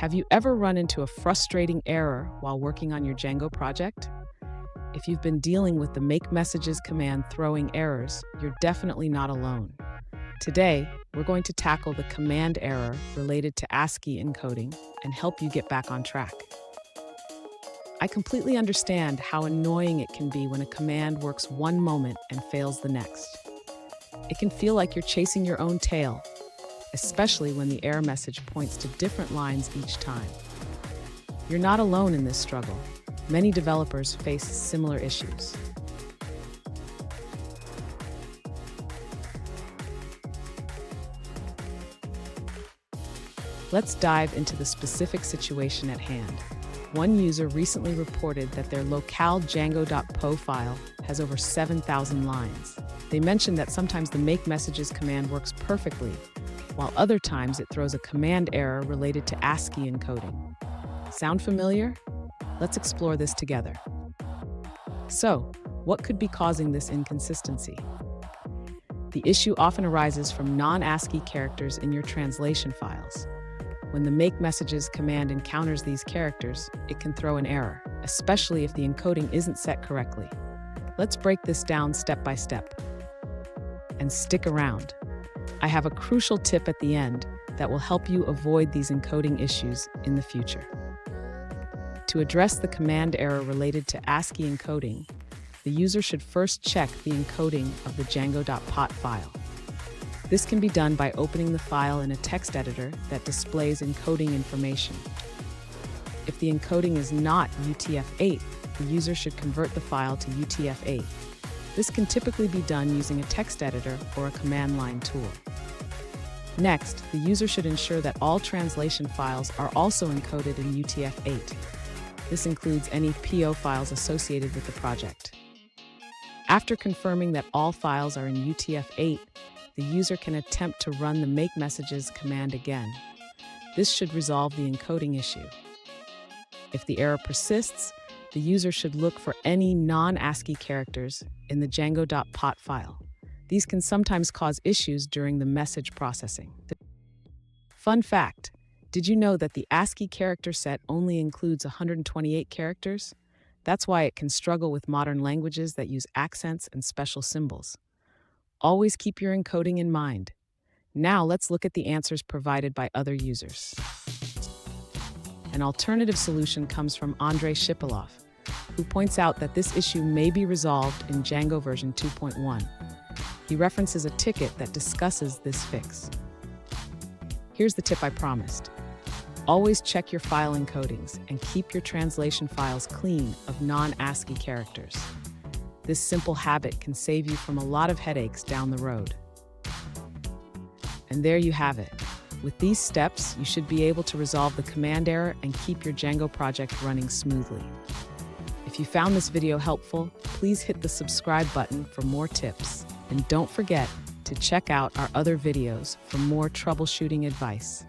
Have you ever run into a frustrating error while working on your Django project? If you've been dealing with the Makemessages command throwing errors, you're definitely not alone. Today, we're going to tackle the command error related to ASCII encoding and help you get back on track. I completely understand how annoying it can be when a command works one moment and fails the next. It can feel like you're chasing your own tail, especially when the error message points to different lines each time. You're not alone in this struggle. Many developers face similar issues. Let's dive into the specific situation at hand. One user recently reported that their locale Django.po file has over 7,000 lines. They mentioned that sometimes the Makemessages command works perfectly, while other times it throws a command error related to ASCII encoding. Sound familiar? Let's explore this together. So, what could be causing this inconsistency? The issue often arises from non-ASCII characters in your translation files. When the Makemessages command encounters these characters, it can throw an error, especially if the encoding isn't set correctly. Let's break this down step by step. And stick around. I have a crucial tip at the end that will help you avoid these encoding issues in the future. To address the command error related to ASCII encoding, the user should first check the encoding of the Django.pot file. This can be done by opening the file in a text editor that displays encoding information. If the encoding is not UTF-8, the user should convert the file to UTF-8. This can typically be done using a text editor or a command line tool. Next, the user should ensure that all translation files are also encoded in UTF-8. This includes any PO files associated with the project. After confirming that all files are in UTF-8, the user can attempt to run the Makemessages command again. This should resolve the encoding issue. If the error persists, the user should look for any non-ASCII characters in the Django.pot file. These can sometimes cause issues during the message processing. Fun fact, did you know that the ASCII character set only includes 128 characters? That's why it can struggle with modern languages that use accents and special symbols. Always keep your encoding in mind. Now let's look at the answers provided by other users. An alternative solution comes from Andrei Shipilov, who points out that this issue may be resolved in Django version 2.1. He references a ticket that discusses this fix. Here's the tip I promised. Always check your file encodings and keep your translation files clean of non-ASCII characters. This simple habit can save you from a lot of headaches down the road. And there you have it. With these steps, you should be able to resolve the command error and keep your Django project running smoothly. If you found this video helpful, please hit the subscribe button for more tips. And don't forget to check out our other videos for more troubleshooting advice.